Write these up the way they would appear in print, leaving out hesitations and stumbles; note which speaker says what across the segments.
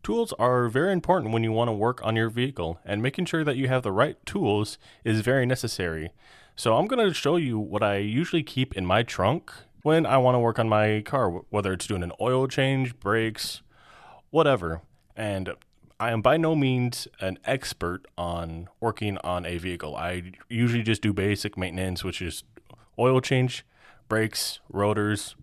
Speaker 1: Tools are very important when you want to work on your vehicle, and making sure that you have the right tools is very necessary. So, I'm going to show you what I usually keep in my trunk when I want to work on my car, whether it's doing an oil change, brakes, whatever. And I am by no means an expert on working on a vehicle. I usually just do basic maintenance, which is oil change, brakes, rotors,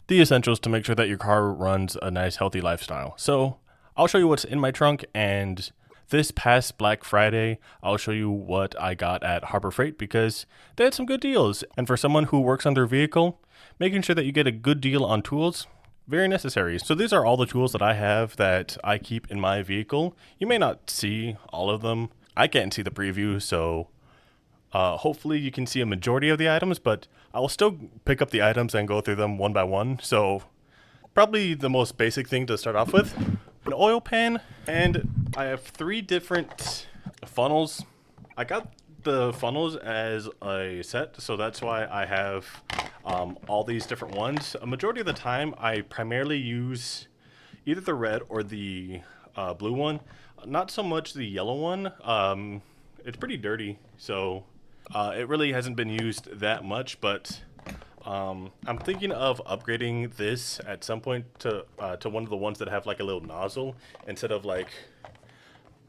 Speaker 1: the essentials to make sure that your car runs a nice, healthy lifestyle. So, I'll show you what's in my trunk, and this past Black Friday, I'll show you what I got at Harbor Freight because they had some good deals. And for someone who works on their vehicle, making sure that you get a good deal on tools, very necessary. So these are all the tools that I have that I keep in my vehicle. You may not see all of them. I can't see the preview, so hopefully you can see a majority of the items, but I will still pick up the items and go through them one by one. So probably the most basic thing to start off with, an oil pan, and I have three different funnels. I got the funnels as a set, so that's why I have all these different ones. A majority of the time, I primarily use either the red or the blue one. Not so much the yellow one. It's pretty dirty, so it really hasn't been used that much, but I'm thinking of upgrading this at some point to one of the ones that have like a little nozzle instead of like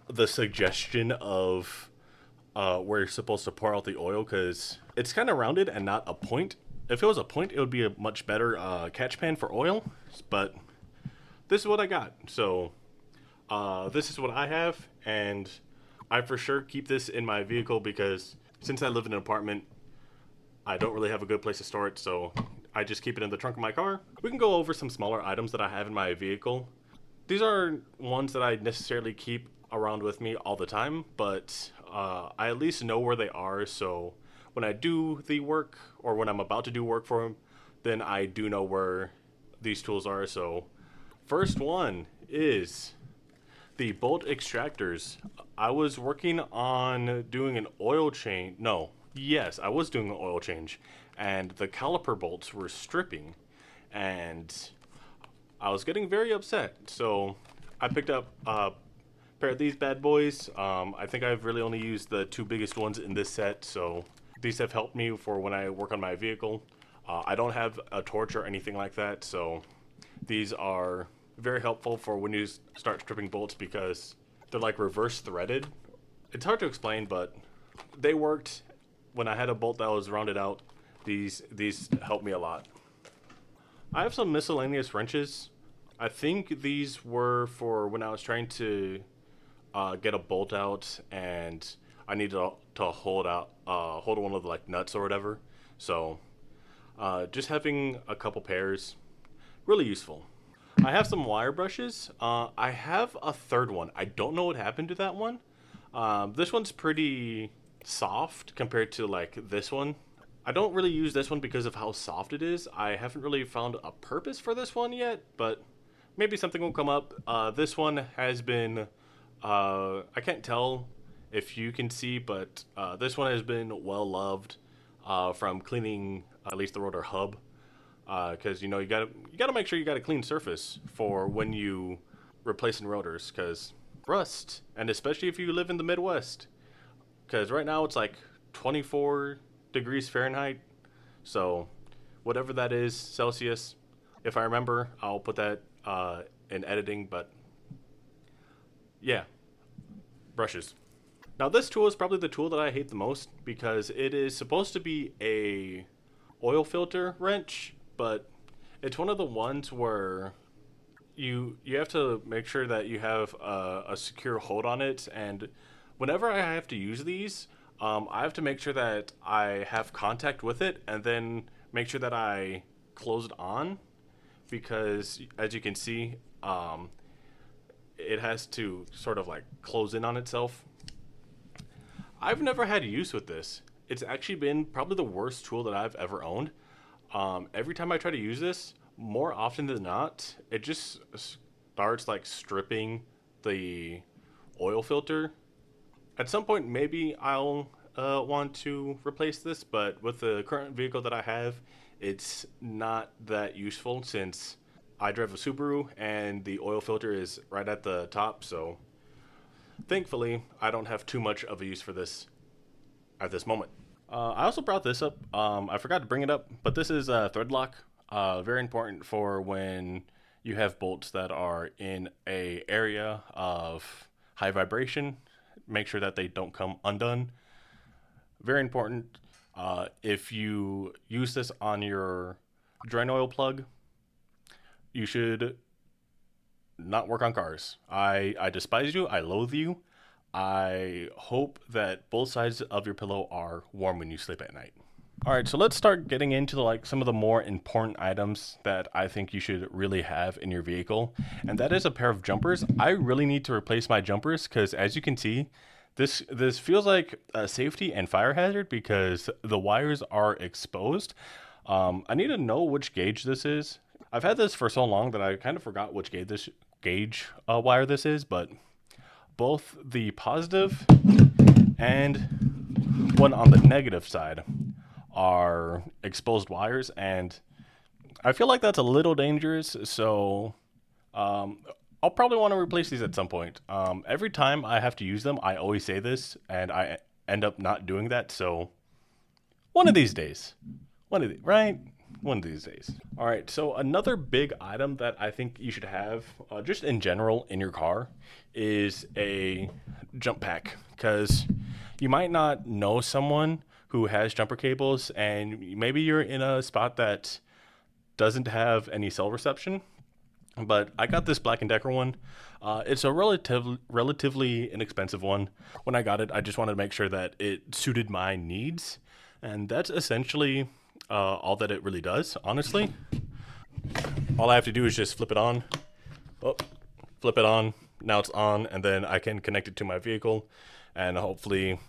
Speaker 1: the suggestion of where you're supposed to pour out the oil, because it's kind of rounded and not a point. If it was a point, it would be a much better catch pan for oil, but this is what I got. So this is what I have, and I for sure keep this in my vehicle because since I live in an apartment, I don't really have a good place to store it, so I just keep it in the trunk of my car. We can go over some smaller items that I have in my vehicle. These are ones that I necessarily keep around with me all the time, but I at least know where they are, so when I do the work or when I'm about to do work for them, then I do know where these tools are. So first one is the bolt extractors. I was working on doing an oil change. No, yes, I was doing an oil change, and the caliper bolts were stripping, and I was getting very upset. So I picked up a pair of these bad boys. I think I've really only used the two biggest ones in this set, so these have helped me for when I work on my vehicle. I don't have a torch or anything like that, so these are very helpful for when you start stripping bolts because they're like reverse threaded. It's hard to explain, but they worked when I had a bolt that was rounded out. These helped me a lot. I have some miscellaneous wrenches. I think these were for when I was trying to get a bolt out and I needed to hold one of the like nuts or whatever. So just having a couple pairs, really useful. I have some wire brushes. I have a third one. I don't know what happened to that one. This one's pretty soft compared to like this one. I don't really use this one because of how soft it is. I haven't really found a purpose for this one yet, but maybe something will come up. This one has been, I can't tell if you can see, but this one has been well loved from cleaning at least the rotor hub, because you gotta make sure you got a clean surface for when you replacing rotors, because rust, and especially if you live in the Midwest, because right now it's like 24 degrees Fahrenheit, so whatever that is Celsius. If I remember, I'll put that in editing, but yeah, brushes. Now this tool is probably the tool that I hate the most because it is supposed to be a oil filter wrench, but it's one of the ones where you have to make sure that you have a secure hold on it, and whenever I have to use these, I have to make sure that I have contact with it and then make sure that I close it on because as you can see, it has to sort of like close in on itself. I've never had use with this. It's actually been probably the worst tool that I've ever owned. Every time I try to use this, more often than not, it just starts like stripping the oil filter. At some point, maybe I'll want to replace this, but with the current vehicle that I have, it's not that useful since I drive a Subaru and the oil filter is right at the top, so thankfully I don't have too much of a use for this at this moment. I also brought this up. I forgot to bring it up, but this is a thread lock. Very important for when you have bolts that are in a area of high vibration. Make sure that they don't come undone. Very important. If you use this on your drain oil plug, you should not work on cars. I despise you. I loathe you. I hope that both sides of your pillow are warm when you sleep at night. All right, so let's start getting into like some of the more important items that I think you should really have in your vehicle, and that is a pair of jumpers. I really need to replace my jumpers because, as you can see, this feels like a safety and fire hazard because the wires are exposed. I need to know which gauge this is. I've had this for so long that I kind of forgot which gauge wire this is, but both the positive and one on the negative side are exposed wires, and I feel like that's a little dangerous, so I'll probably want to replace these at some point. Every time I have to use them, I always say this, and I end up not doing that, so one of these days. Right? One of these days. All right, so another big item that I think you should have, just in general in your car, is a jump pack, because you might not know someone who has jumper cables, and maybe you're in a spot that doesn't have any cell reception. But I got this Black & Decker one. It's a relatively inexpensive one. When I got it, I just wanted to make sure that it suited my needs, and that's essentially all that it really does, honestly. All I have to do is just flip it on. Oh, flip it on. Now it's on, and then I can connect it to my vehicle, and hopefully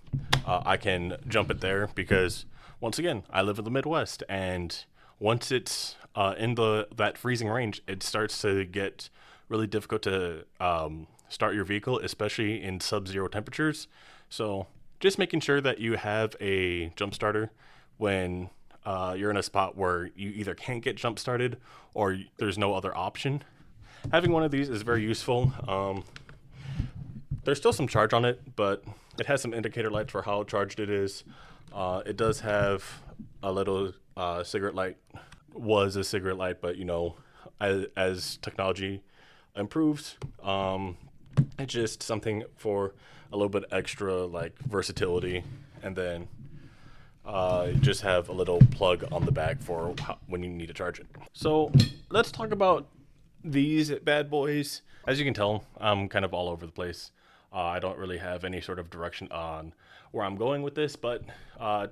Speaker 1: I can jump it there because, once again, I live in the Midwest, and once it's in that freezing range, it starts to get really difficult to start your vehicle, especially in sub-zero temperatures. So just making sure that you have a jump starter when you're in a spot where you either can't get jump started or there's no other option. Having one of these is very useful. There's still some charge on it, but it has some indicator lights for how charged it is. It does have a little cigarette light. Was a cigarette light, but as technology improves, it's just something for a little bit extra like versatility, and then just have a little plug on the back for when you need to charge it. So let's talk about these bad boys. As you can tell, I'm kind of all over the place. I don't really have any sort of direction on where I'm going with this, but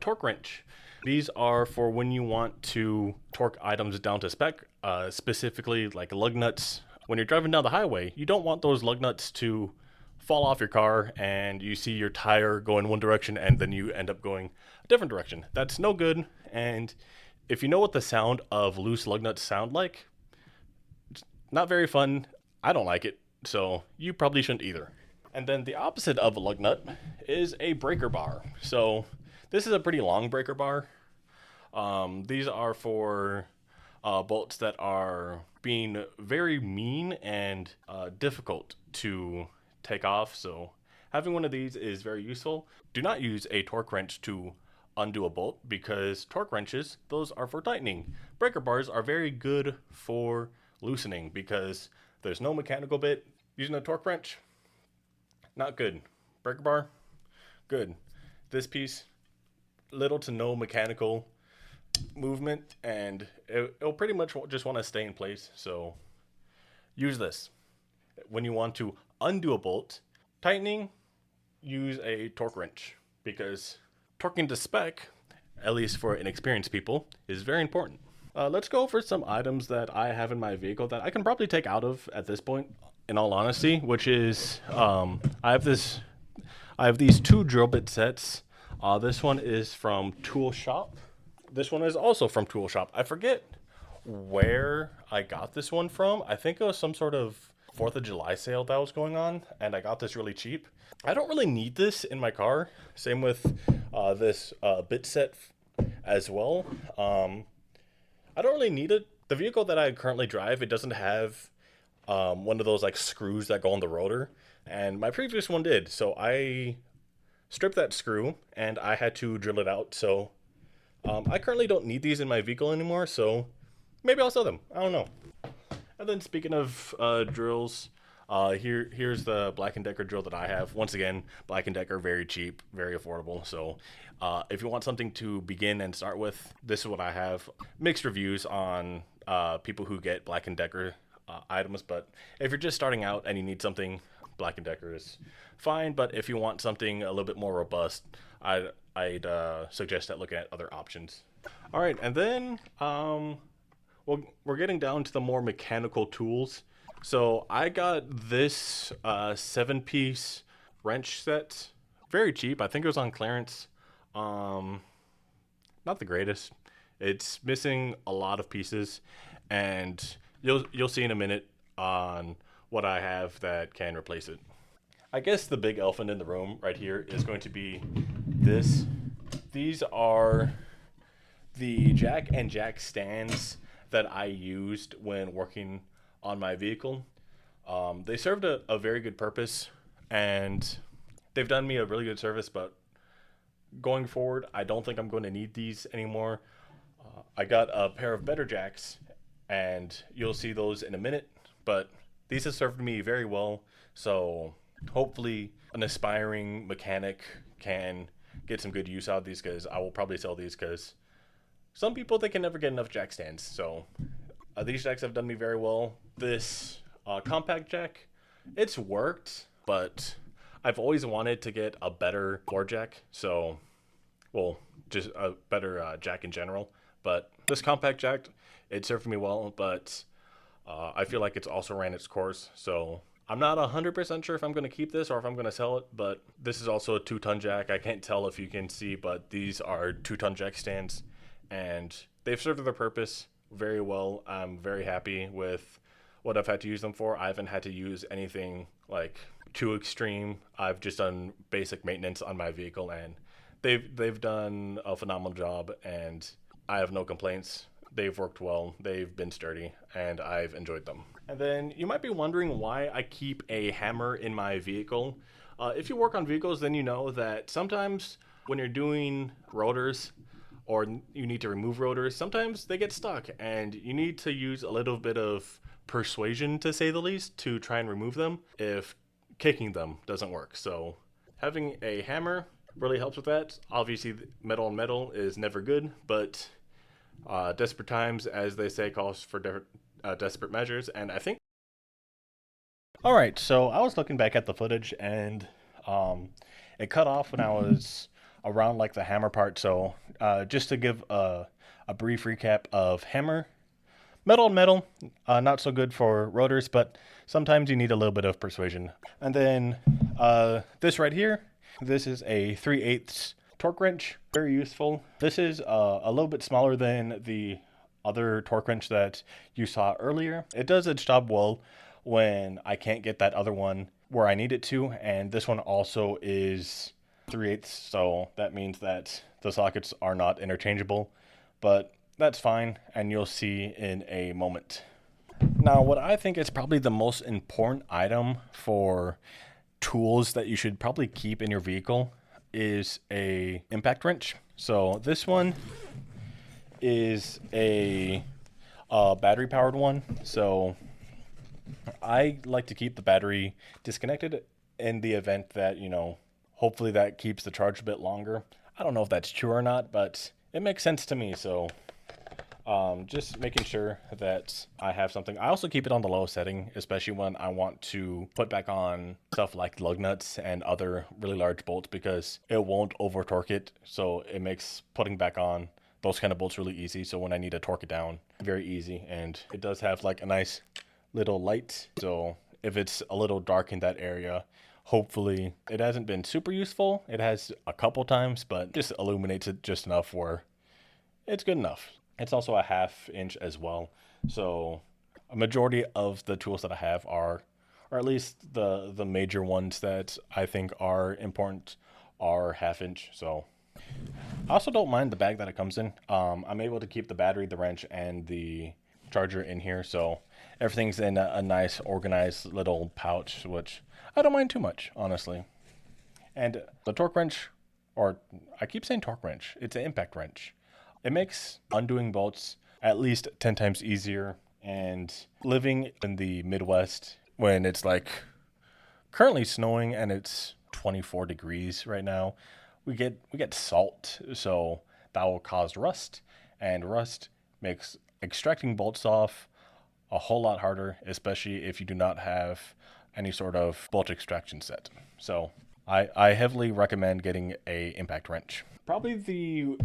Speaker 1: torque wrench. These are for when you want to torque items down to spec, specifically like lug nuts. When you're driving down the highway, you don't want those lug nuts to fall off your car and you see your tire go in one direction and then you end up going a different direction. That's no good. And if you know what the sound of loose lug nuts sound like, it's not very fun. I don't like it, so you probably shouldn't either. And then the opposite of a lug nut is a breaker bar. So this is a pretty long breaker bar. These are for bolts that are being very mean and difficult to take off. So having one of these is very useful. Do not use a torque wrench to undo a bolt because torque wrenches, those are for tightening. Breaker bars are very good for loosening because there's no mechanical bit. Using a torque wrench, not good. Breaker bar, good. This piece, little to no mechanical movement, and it'll pretty much just want to stay in place. So use this. When you want to undo a bolt, tightening, use a torque wrench because torquing to spec, at least for inexperienced people, is very important. Let's go over some items that I have in my vehicle that I can probably take out of at this point, in all honesty, which is I have these two drill bit sets. This one is from Tool Shop. This one is also from Tool Shop. I forget where I got this one from. I think it was some sort of 4th of July sale that was going on, and I got this really cheap. I don't really need this in my car. Same with this bit set as well. I don't really need it The vehicle that I currently drive, it doesn't have one of those like screws that go on the rotor, and my previous one did. So I stripped that screw and I had to drill it out. So I currently don't need these in my vehicle anymore. So maybe I'll sell them. I don't know. And then speaking of drills, here's the Black & Decker drill that I have. Once again, Black & Decker, very cheap, very affordable. So if you want something to begin and start with, this is what I have. Mixed reviews on people who get Black & Decker items, but if you're just starting out and you need something, Black & Decker is fine. But if you want something a little bit more robust, I'd suggest that looking at other options. All right, and then well, we're getting down to the more mechanical tools. So I got this 7-piece wrench set, very cheap. I think it was on clearance. Not the greatest. It's missing a lot of pieces, and you'll see in a minute on what I have that can replace it. I guess the big elephant in the room right here is going to be this. These are the jack and jack stands that I used when working on my vehicle. They served a very good purpose, and they've done me a really good service, but going forward, I don't think I'm going to need these anymore. I got a pair of better jacks, and you'll see those in a minute, but these have served me very well, so hopefully an aspiring mechanic can get some good use out of these, because I will probably sell these, because some people, they can never get enough jack stands. So these jacks have done me very well. This compact jack, it's worked, but I've always wanted to get a better floor jack. So, well, just a better jack in general. But this compact jack, it served me well, but I feel like it's also ran its course. So I'm not 100% sure if I'm going to keep this or if I'm going to sell it, but this is also a 2-ton jack. I can't tell if you can see, but these are 2-ton jack stands, and they've served their purpose very well. I'm very happy with what I've had to use them for. I haven't had to use anything like too extreme. I've just done basic maintenance on my vehicle, and they've done a phenomenal job, and I have no complaints. They've worked well, they've been sturdy, and I've enjoyed them. And then you might be wondering why I keep a hammer in my vehicle. If you work on vehicles, then you know that sometimes when you're doing rotors, or you need to remove rotors, sometimes they get stuck, and you need to use a little bit of persuasion, to say the least, to try and remove them if kicking them doesn't work. So having a hammer really helps with that. Obviously, metal on metal is never good, but desperate times, as they say, calls for desperate measures. And I think... All right, so I was looking back at the footage, and it cut off when I was around like the hammer part. So just to give a brief recap of hammer: metal on metal, not so good for rotors, but sometimes you need a little bit of persuasion. And then this right here, this is a 3/8 torque wrench, very useful. This is a little bit smaller than the other torque wrench that you saw earlier. It does its job well when I can't get that other one where I need it to, and this one also is 3/8, so that means that the sockets are not interchangeable, but that's fine, and you'll see in a moment. Now, what I think is probably the most important item for tools that you should probably keep in your vehicle is a impact wrench. So this one is a battery powered one, so I like to keep the battery disconnected in the event that, you know, hopefully that keeps the charge a bit longer. I don't know if that's true or not, but it makes sense to me. So just making sure that I have something. I also keep it on the low setting, especially when I want to put back on stuff like lug nuts and other really large bolts, because it won't over torque it. So it makes putting back on those kind of bolts really easy. So when I need to torque it down, very easy. And it does have like a nice little light. So if it's a little dark in that area, hopefully it hasn't been super useful. It has a couple times, but just illuminates it just enough where it's good enough. It's also a 1/2 inch as well. So a majority of the tools that I have are, or at least the major ones that I think are important, are 1/2 inch. So I also don't mind the bag that it comes in. I'm able to keep the battery, the wrench, and the charger in here, so everything's in a nice organized little pouch, which I don't mind too much, honestly. And the torque wrench, or I keep saying torque wrench, it's an impact wrench. It makes undoing bolts at least 10 times easier. And living in the Midwest when it's like currently snowing and it's 24 degrees right now, we get salt, so that will cause rust, and rust makes extracting bolts off a whole lot harder, especially if you do not have any sort of bolt extraction set. So I heavily recommend getting a impact wrench. Probably the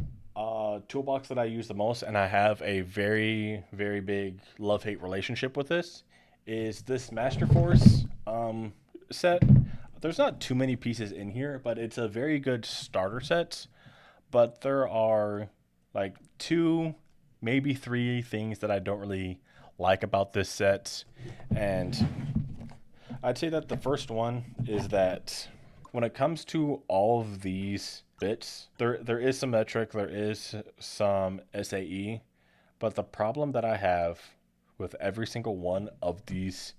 Speaker 1: toolbox that I use the most, and I have a very, very big love-hate relationship with this, is this Master Force set. There's not too many pieces in here, but it's a very good starter set. But there are like two, maybe three things that I don't really like about this set. And I'd say that the first one is that when it comes to all of these bits, there is some metric, there is some SAE, but the problem that I have with every single one of these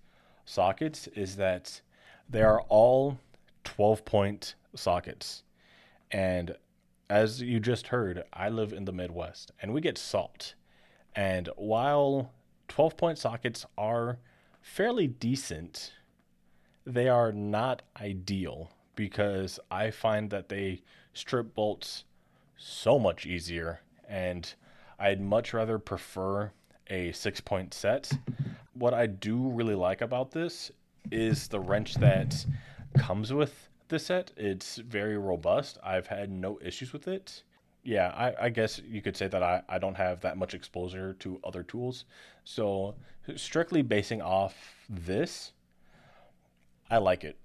Speaker 1: sockets is that they are all 12-point sockets. And as you just heard, I live in the Midwest and we get salt. And while 12-point sockets are fairly decent, they are not ideal because I find that they strip bolts so much easier, and I'd much rather prefer a 6-point set. What I do really like about this is the wrench that comes with the set. It's very robust. I've had no issues with it. Yeah, I guess you could say that I don't have that much exposure to other tools. So strictly basing off this, I like it.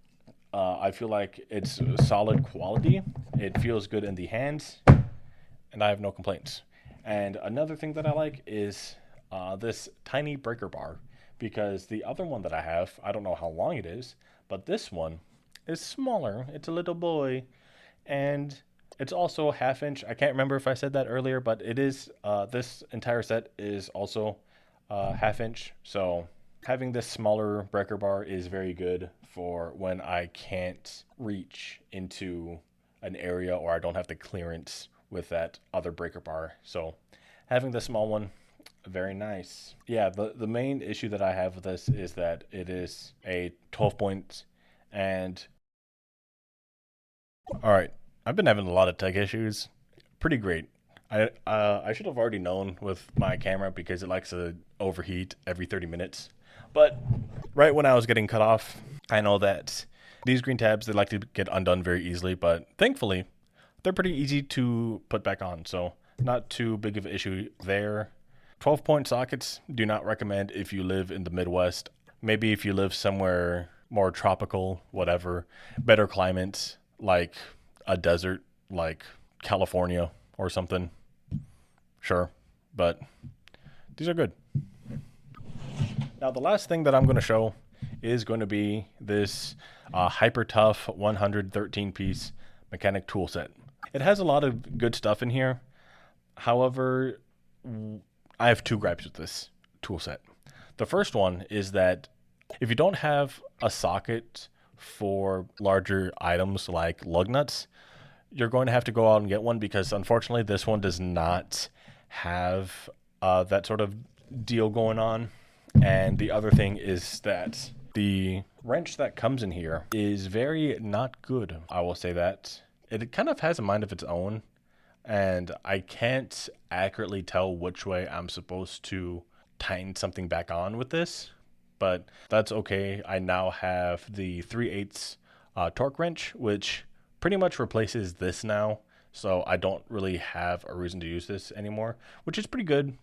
Speaker 1: I feel like it's solid quality. It feels good in the hands, and I have no complaints. And another thing that I like is this tiny breaker bar, because the other one that I have, I don't know how long it is, but this one is smaller. It's a little boy, and it's also a half inch. I can't remember if I said that earlier, but it is, this entire set is also half inch. So having this smaller breaker bar is very good for when I can't reach into an area or I don't have the clearance with that other breaker bar. So having the small one, very nice. Yeah, the main issue that I have with this is that it is a 12 points. And all right, I've been having a lot of tech issues. Pretty great. I should have already known with my camera because it likes to overheat every 30 minutes. But right when I was getting cut off, I know that these green tabs, they like to get undone very easily, but thankfully they're pretty easy to put back on. So not too big of an issue there. 12-point sockets, do not recommend if you live in the Midwest. Maybe if you live somewhere more tropical, whatever, better climates, like a desert, like California or something. Sure, but these are good. Now, the last thing that I'm going to show is going to be this Hyper Tough 113-piece mechanic tool set. It has a lot of good stuff in here. However, I have two gripes with this tool set. The first one is that if you don't have a socket for larger items like lug nuts, you're going to have to go out and get one, because unfortunately this one does not have that sort of deal going on. And the other thing is that the wrench that comes in here is very not good. I will say that. It kind of has a mind of its own, and I can't accurately tell which way I'm supposed to tighten something back on with this, but that's okay. I now have the 3/8 torque wrench, which pretty much replaces this now, so I don't really have a reason to use this anymore, which is pretty good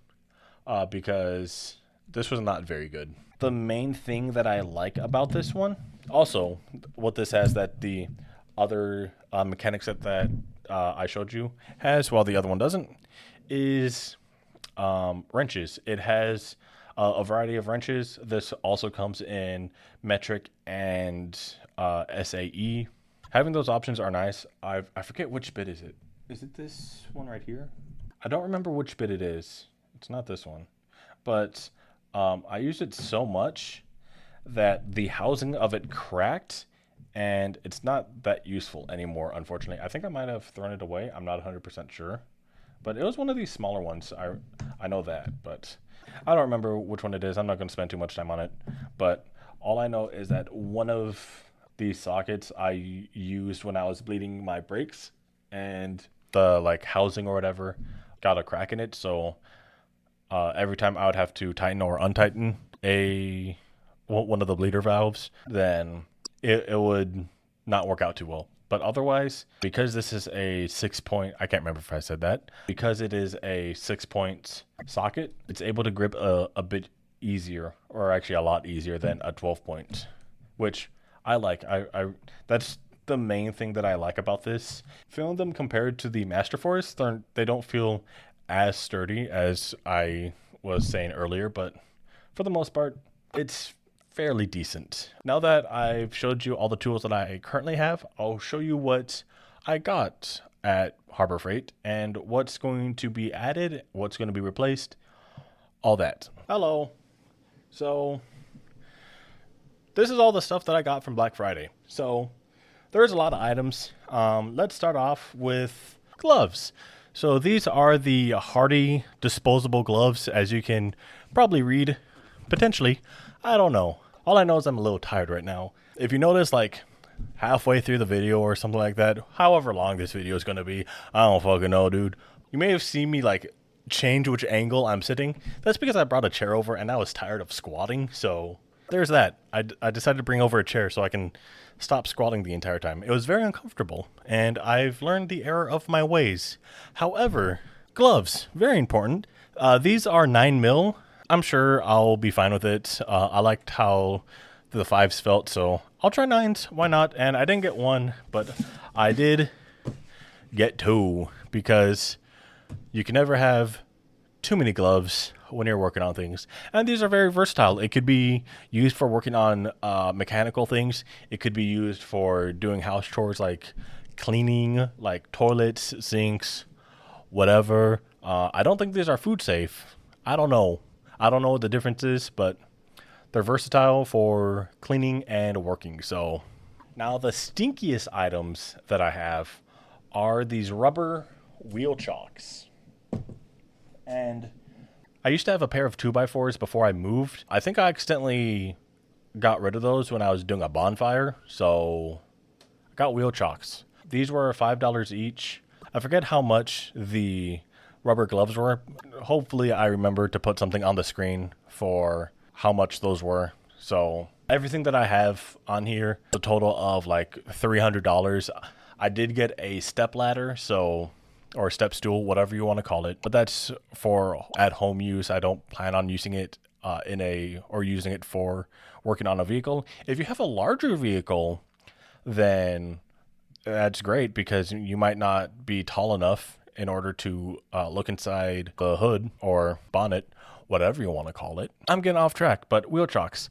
Speaker 1: because this was not very good. The main thing that I like about this one, also what this has that the other mechanic set that I showed you has, while the other one doesn't, is wrenches. It has a variety of wrenches. This also comes in metric and SAE. Having those options are nice. I forget which bit is it. Is it this one right here? I don't remember which bit it is. It's not this one. But I used it so much that the housing of it cracked, and it's not that useful anymore, unfortunately. I think I might have thrown it away. I'm not 100% sure. But it was one of these smaller ones. I know that, but I don't remember which one it is. I'm not going to spend too much time on it. But all I know is that one of these sockets I used when I was bleeding my brakes, and the like housing or whatever got a crack in it. So every time I would have to tighten or untighten one of the bleeder valves, then it would not work out too well. But otherwise, because this is a 6 point, I can't remember if I said that, because it is a 6 point socket, it's able to grip a bit easier, or actually a lot easier than a 12 point, which I like. I that's the main thing that I like about this. Feeling them compared to the Masterforce, they don't feel as sturdy as I was saying earlier, but for the most part, it's fairly decent. Now that I've showed you all the tools that I currently have, I'll show you what I got at Harbor Freight and what's going to be added, what's going to be replaced, all that. Hello. So this is all the stuff that I got from Black Friday. So there's a lot of items. Let's start off with gloves. So these are the Hardy disposable gloves, as you can probably read, potentially. I don't know. All I know is I'm a little tired right now. If you notice, like, halfway through the video or something like that, however long this video is going to be, I don't fucking know, dude. You may have seen me, like, change which angle I'm sitting. That's because I brought a chair over and I was tired of squatting, so there's that. I decided to bring over a chair so I can stop squatting the entire time. It was very uncomfortable, and I've learned the error of my ways. However, gloves, very important. These are 9mm. I'm sure I'll be fine with it. I liked how the 5s felt, so I'll try 9s. Why not? And I didn't get one, but I did get 2, because you can never have too many gloves when you're working on things. And these are very versatile. It could be used for working on mechanical things. It could be used for doing house chores like cleaning, like toilets, sinks, whatever. I don't think these are food safe. I don't know what the difference is, but they're versatile for cleaning and working. So now the stinkiest items that I have are these rubber wheel chocks. And I used to have a pair of 2x4s before I moved. I think I accidentally got rid of those when I was doing a bonfire, so I got wheel chocks. These were $5 each. I forget how much the rubber gloves were. Hopefully I remember to put something on the screen for how much those were. So everything that I have on here, a total of like $300. I did get a step ladder, or step stool, whatever you want to call it, but that's for at home use. I don't plan on using it using it for working on a vehicle. If you have a larger vehicle, then that's great, because you might not be tall enough in order to look inside the hood or bonnet, whatever you want to call it. I'm getting off track, but wheel chocks.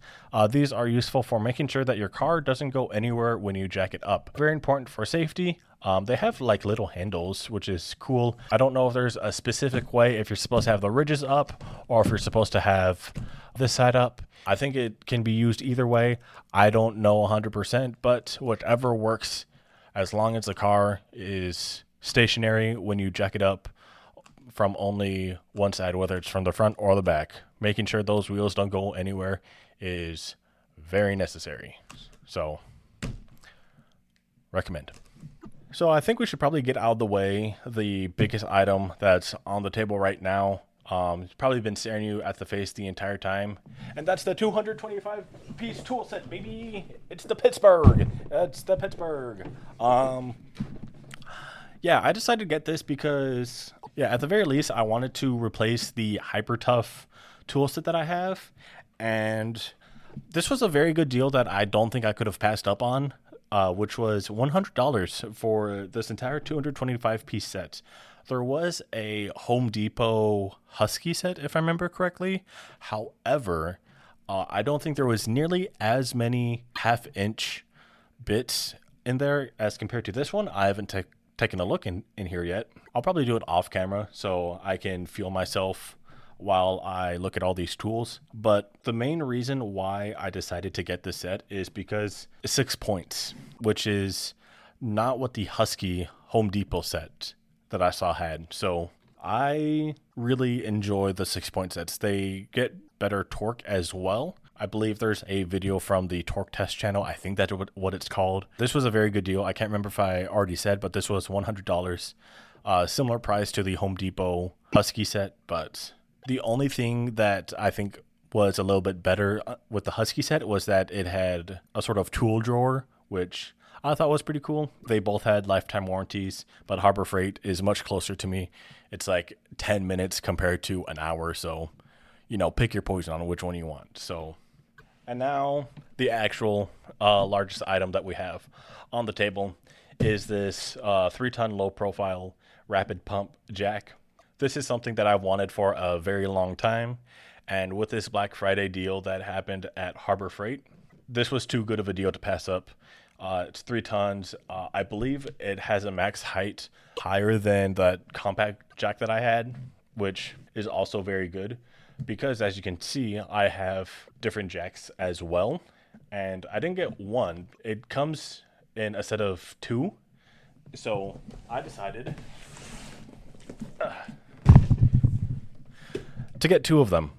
Speaker 1: These are useful for making sure that your car doesn't go anywhere when you jack it up. Very important for safety. They have like little handles, which is cool. I don't know if there's a specific way, if you're supposed to have the ridges up or if you're supposed to have this side up. I think it can be used either way. I don't know 100%, but whatever works, as long as the car is stationary when you jack it up from only one side, whether it's from the front or the back. Making sure those wheels don't go anywhere is very necessary. So, recommend. So I think we should probably get out of the way the biggest item that's on the table right now. It's probably been staring you at the face the entire time. And that's the 225-piece tool set, baby. It's the Pittsburgh. That's the Pittsburgh. Yeah, I decided to get this because, at the very least, I wanted to replace the Hyper Tough tool set that I have. And this was a very good deal that I don't think I could have passed up on, which was $100 for this entire 225-piece set. There was a Home Depot Husky set, if I remember correctly. However, I don't think there was nearly as many half-inch bits in there as compared to this one. I haven't taken a look in here yet. I'll probably do it off camera so I can feel myself while I look at all these tools. But the main reason why I decided to get this set is because 6 points, which is not what the Husky Home Depot set that I saw had. So I really enjoy the 6-point sets. They get better torque as well. I believe there's a video from the Torque Test channel. I think that's what it's called. This was a very good deal. I can't remember if I already said, but this was $100. Similar price to the Home Depot Husky set, but the only thing that I think was a little bit better with the Husky set was that it had a sort of tool drawer, which I thought was pretty cool. They both had lifetime warranties, but Harbor Freight is much closer to me. It's like 10 minutes compared to an hour, so pick your poison on which one you want. So, and now the actual largest item that we have on the table is this 3-ton low profile rapid pump jack. This is something that I've wanted for a very long time, and with this Black Friday deal that happened at Harbor Freight, this was too good of a deal to pass up. It's 3 tons. I believe it has a max height higher than the compact jack that I had, which is also very good because, as you can see, I have different jacks as well, and I didn't get one. It comes in a set of 2, so I decided to get 2 of them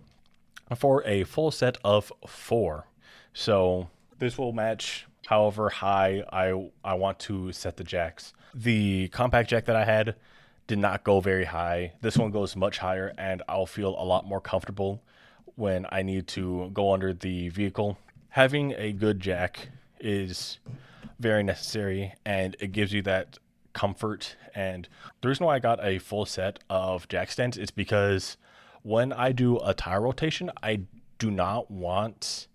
Speaker 1: for a full set of 4. So this will match however high I want to set the jacks. The compact jack that I had did not go very high. This one goes much higher, and I'll feel a lot more comfortable when I need to go under the vehicle. Having a good jack is very necessary, and it gives you that comfort. And the reason why I got a full set of jack stands is because when I do a tire rotation, I do not want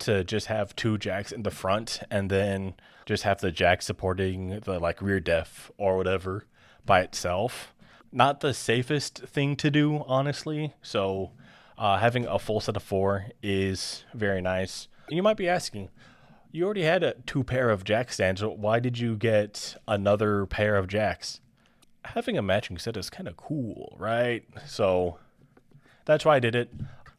Speaker 1: to just have 2 jacks in the front and then just have the jack supporting the rear def or whatever by itself. Not the safest thing to do, honestly. So having a full set of 4 is very nice. And you might be asking, you already had 2 pair of jack stands. Why did you get another pair of jacks? Having a matching set is kind of cool, right? So that's why I did it.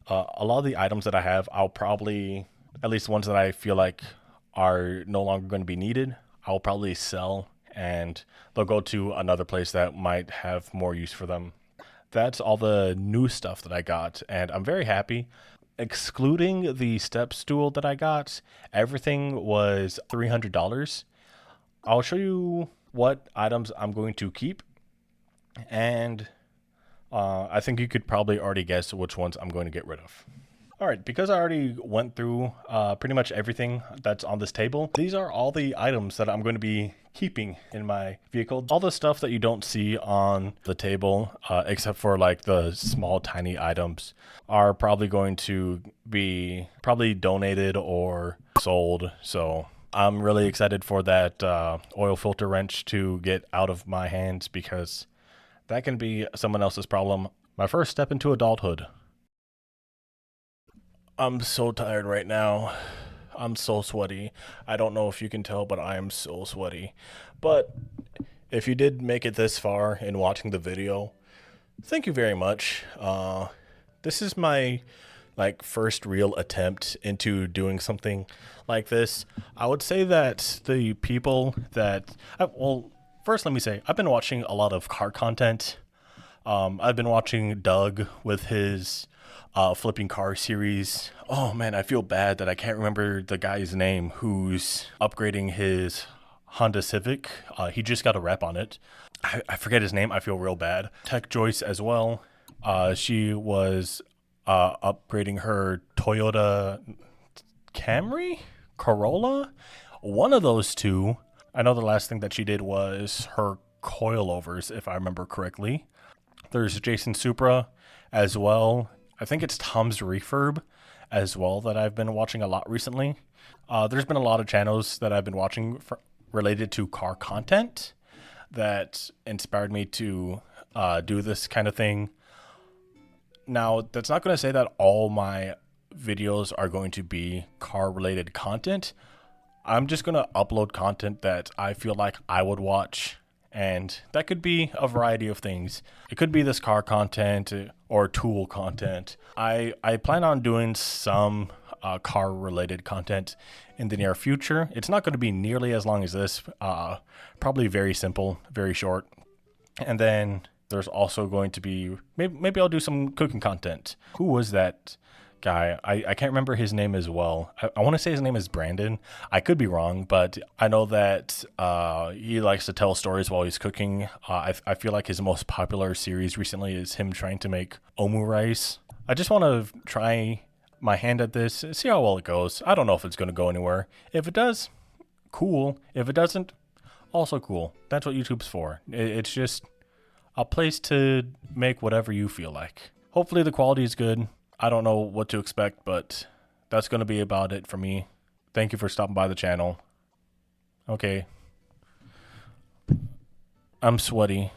Speaker 1: A lot of the items that I have, I'll probably, at least ones that I feel like are no longer going to be needed, I'll probably sell, and they'll go to another place that might have more use for them. That's all the new stuff that I got, and I'm very happy. Excluding the step stool that I got, everything was $300. I'll show you what items I'm going to keep, and I think you could probably already guess which ones I'm going to get rid of. All right, because I already went through pretty much everything that's on this table, these are all the items that I'm going to be keeping in my vehicle. All the stuff that you don't see on the table, except for the small tiny items, are probably going to be donated or sold. So I'm really excited for that oil filter wrench to get out of my hands, because that can be someone else's problem. My first step into adulthood. I'm so tired right now. I'm so sweaty. I don't know if you can tell, but I am so sweaty. But if you did make it this far in watching the video, thank you very much. This is my first real attempt into doing something like this. I would say that the people that first let me say I've been watching a lot of car content. I've been watching Doug with his flipping car series. Oh man, I feel bad that I can't remember the guy's name who's upgrading his Honda Civic. He just got a rep on it. I forget his name. I feel real bad. Tech Joyce as well. She was upgrading her Toyota Camry? Corolla? One of those two. I know the last thing that she did was her coilovers, if I remember correctly. There's Jason Supra as well. I think it's Tom's Refurb as well that I've been watching a lot recently. There's been a lot of channels that I've been watching related to car content that inspired me to do this kind of thing. Now, that's not going to say that all my videos are going to be car related content. I'm just going to upload content that I feel like I would watch and that could be a variety of things. It could be this car content or tool content. I plan on doing some car related content in the near future. It's not going to be nearly as long as this, probably very simple, very short. And then there's also going to be, maybe I'll do some cooking content. Who was that guy? I can't remember his name as well. I want to say his name is Brandon. I could be wrong, but I know that he likes to tell stories while he's cooking. I feel like his most popular series recently is him trying to make omu rice. I just want to try my hand at this, see how well it goes. I don't know if it's going to go anywhere. If it does, cool. If it doesn't, also cool. That's what YouTube's for. It's just a place to make whatever you feel like. Hopefully the quality is good. I don't know what to expect, but that's going to be about it for me. Thank you for stopping by the channel. Okay. I'm sweaty.